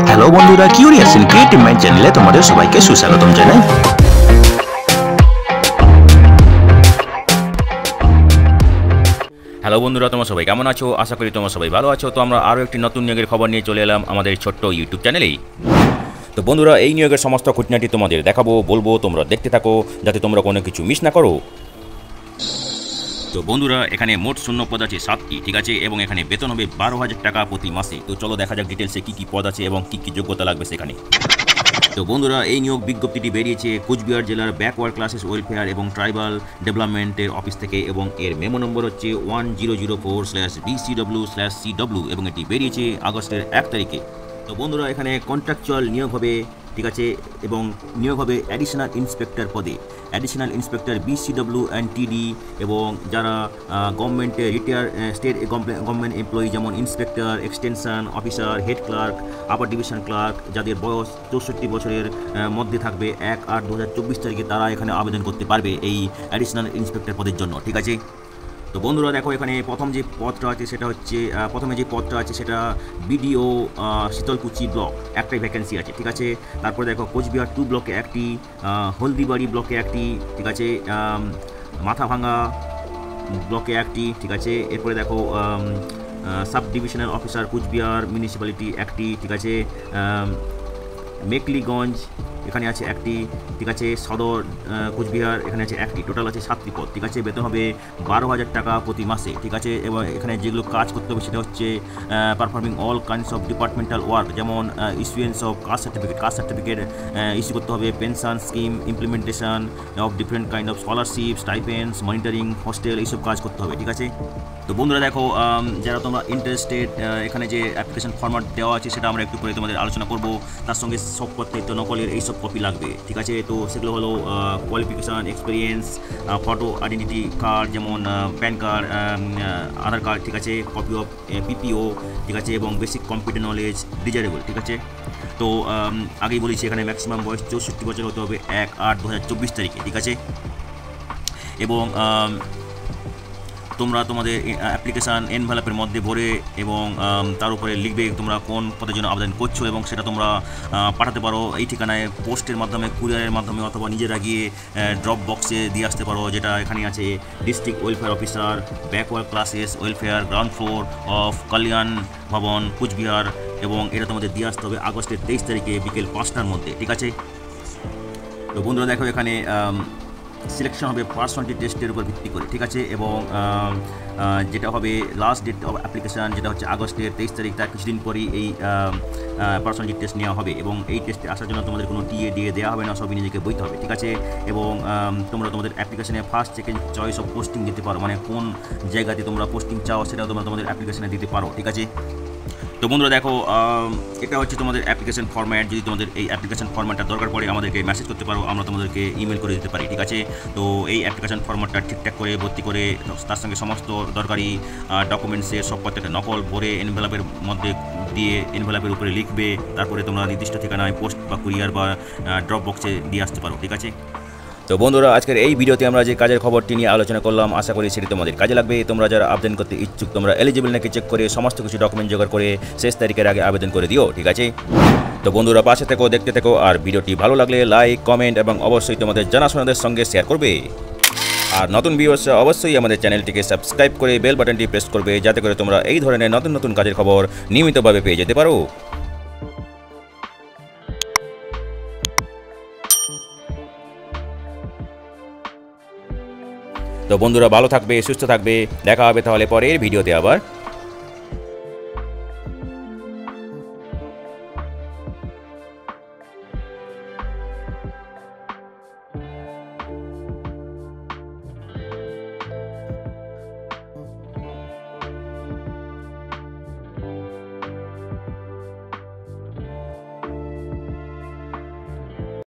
Hello বন্ধুরা, curious in creative mind চ্যানেলে তোমাদের সবাইকে সুস্বাগতম জানাই। হ্যালো বন্ধুরা, তোমরা সবাই কেমন আছো? আশা করি তোমরা সবাই ভালো আছো। তো আমরা আরও একটি নতুন নিয়োগের খবর নিয়ে চলে এলাম আমাদের ছোট্ট ইউটিউব চ্যানেলেই। তো বন্ধুরা, এই নিয়োগের সমস্ত খুঁটিনাটি তোমাদের দেখাবো, বলবো, তোমরা দেখতে থাকো যাতে তোমরা কোনো কিছু মিস না করো। তো বন্ধুরা, এখানে মোট শূন্য পদ আছে 7টি, ঠিক আছে, এবং এখানে বেতন হবে 12,000 টাকা প্রতি মাসে। তো চলো দেখা যাক ডিটেলসে কী কী পদ আছে এবং কী কী যোগ্যতা লাগবে সেখানে। তো বন্ধুরা, এই নিয়োগ বিজ্ঞপ্তিটি বেরিয়েছে কোচবিহার জেলার ব্যাকওয়ার্ড ক্লাসেস ওয়েলফেয়ার এবং ট্রাইবাল ডেভেলপমেন্টের অফিস থেকে, এবং এর মেমো নম্বর হচ্ছে 1004/BCW/CW, এবং এটি বেরিয়েছে আগস্টের 1 তারিখে। তো বন্ধুরা, এখানে কন্ট্রাকচুয়াল নিয়োগ হবে, ঠিক আছে, এবং নিয়োগ হবে অ্যাডিশনাল ইন্সপেক্টর পদে। Additional inspector BCW and TD, এবং যারা গভর্নমেন্টে রিটায়ার স্টেট গভর্নমেন্ট এমপ্লয়ি, যেমন inspector, extension officer, head clerk, upper division clerk, যাদের বয়স 64 বছরের মধ্যে থাকবে 1/8/2024 তারিখে, তারা এখানে আবেদন করতে পারবে এই অ্যাডিশনাল ইন্সপেক্টর পদের জন্য, ঠিক আছে। তো বন্ধুরা দেখো, এখানে প্রথমে যে পদটা আছে সেটা BDO শীতলকুচি ব্লক, একটাই ভ্যাকেন্সি আছে, ঠিক আছে। তারপরে দেখো কোচবিহার 2 ব্লকে একটি, হলদিবাড়ি ব্লকে একটি, ঠিক আছে, মাথাভাঙা ব্লকে একটি, ঠিক আছে। এরপরে দেখো sub divisional officer Cooch Behar municipality একটি, ঠিক আছে। মেকলিগঞ্জ এখানে আছে একটি, ঠিক আছে। সদর কোচবিহার এখানে আছে একটি। টোটাল আছে 7টি পদ, ঠিক আছে। বেতন হবে 12,000 টাকা প্রতি মাসে, ঠিক আছে। এবং এখানে যেগুলো কাজ করতে হবে সেটা হচ্ছে performing all kinds of departmental work, যেমন issuance of caste certificate issue করতে হবে, pension scheme implementation of different kind of scholarship, stipends, monitoring, hostel, এইসব কাজ করতে হবে, ঠিক আছে। তো বন্ধুরা দেখো, যারা তোমরা ইন্টারেস্টেড, এখানে যে অ্যাপ্লিকেশন ফরম্যাট দেওয়া আছে সেটা আমরা একটু পরে তোমাদের আলোচনা করব। তার সঙ্গে সব পত্রিত নকলের এইসব কপি লাগবে, ঠিক আছে। তো সেগুলো হলো qualification, experience, photo identity card, যেমন প্যান কার্ড, আধার কার্ড, ঠিক আছে, কপি অফ PPO, ঠিক আছে, এবং বেসিক কম্পিউটার নলেজ ডিজারেবল, ঠিক আছে। তো আগেই বলেছি এখানে ম্যাক্সিমাম বয়স 64 বছর হতে হবে 1/8/2024 তারিখে, ঠিক আছে। এবং তোমরা তোমাদের অ্যাপ্লিকেশান এনভেলপের মধ্যে ভরে এবং তার উপরে লিখবে তোমরা কোন পদের জন্য আবেদন করছো, এবং সেটা তোমরা পাঠাতে পারো এই ঠিকানায়, পোস্টের মাধ্যমে, কুরিয়ারের মাধ্যমে, অথবা নিজেরা গিয়ে ড্রপ বক্সে দিয়ে আসতে পারো, যেটা এখানে আছে district welfare officer, backward classes welfare, ground floor of Kalyan Bhavan, Coochbehar, এবং এটা তোমাদের দিয়ে আসতে হবে আগস্টের 23 তারিখে বিকেল 5টার মধ্যে, ঠিক আছে। তো বন্ধুরা দেখো, এখানে সিলেকশন হবে পার্সোনালিটি টেস্টের উপর ভিত্তি করে, ঠিক আছে। এবং যেটা হবে লাস্ট ডেট অফ অ্যাপ্লিকেশান, যেটা হচ্ছে আগস্টের 23 তারিখ, তার কিছুদিন পরই এই পার্সোনালিটি টেস্ট নেওয়া হবে, এবং এই টেস্টে আসার জন্য তোমাদের কোনো টিএ দিয়ে দেওয়া হবে না, সবই নিজেকে বইতে হবে, ঠিক আছে। এবং তোমরা তোমাদের অ্যাপ্লিকেশানে first second choice of posting দিতে পারো, মানে কোন জায়গাতে তোমরা পোস্টিং চাও সেটাও তোমরা তোমাদের অ্যাপ্লিকেশানে দিতে পারো, ঠিক আছে। তো বন্ধুরা দেখো, এটা হচ্ছে তোমাদের অ্যাপ্লিকেশন ফরম্যাট। যদি তোমাদের এই অ্যাপ্লিকেশন ফরম্যাটটা দরকার পড়ে আমাদেরকে মেসেজ করতে পারো, আমরা তোমাদেরকে ইমেল করে দিতে পারি, ঠিক আছে। তো এই অ্যাপ্লিকেশন ফরম্যাটটা ঠিকঠাক করে ভর্তি করে তার সঙ্গে সমস্ত দরকারি ডকুমেন্টসের সব প্রত্যেকটা নকল ভরে এনভেলপের মধ্যে দিয়ে এনভেলপের উপরে লিখবে, তারপরে তোমরা নির্দিষ্ট ঠিকানায় পোস্ট বা কুরিয়ার বা ড্রপ বক্সে দিয়ে আসতে পারো, ঠিক আছে। তো বন্ধুরা, আজকের এই ভিডিওতে আমরা যে কাজের খবরটি নিয়ে আলোচনা করলাম, আশা করি সেটি তোমাদের কাজে লাগবে। তোমরা যারা আবেদন করতে ইচ্ছুক, তোমরা এলিজিবল নাকি চেক করে সমস্ত কিছু ডকুমেন্ট জোগাড় করে শেষ তারিখের আগে আবেদন করে দিও, ঠিক আছে। তো বন্ধুরা, পাশে থেকো, দেখতে থেকো, আর ভিডিওটি ভালো লাগলে লাইক, কমেন্ট এবং অবশ্যই তোমাদের জানাশোনাদের সঙ্গে শেয়ার করবে। আর নতুন ভিউয়ার্সরা অবশ্যই আমাদের চ্যানেলটিকে সাবস্ক্রাইব করে বেল বাটনটি প্রেস করবে, যাতে করে তোমরা এই ধরনের নতুন নতুন কাজের খবর নিয়মিতভাবে পেয়ে যেতে পারো। তো বন্ধুরা, ভালো থাকবে, সুস্থ থাকবে, দেখা হবে তাহলে পরের ভিডিওতে আবার।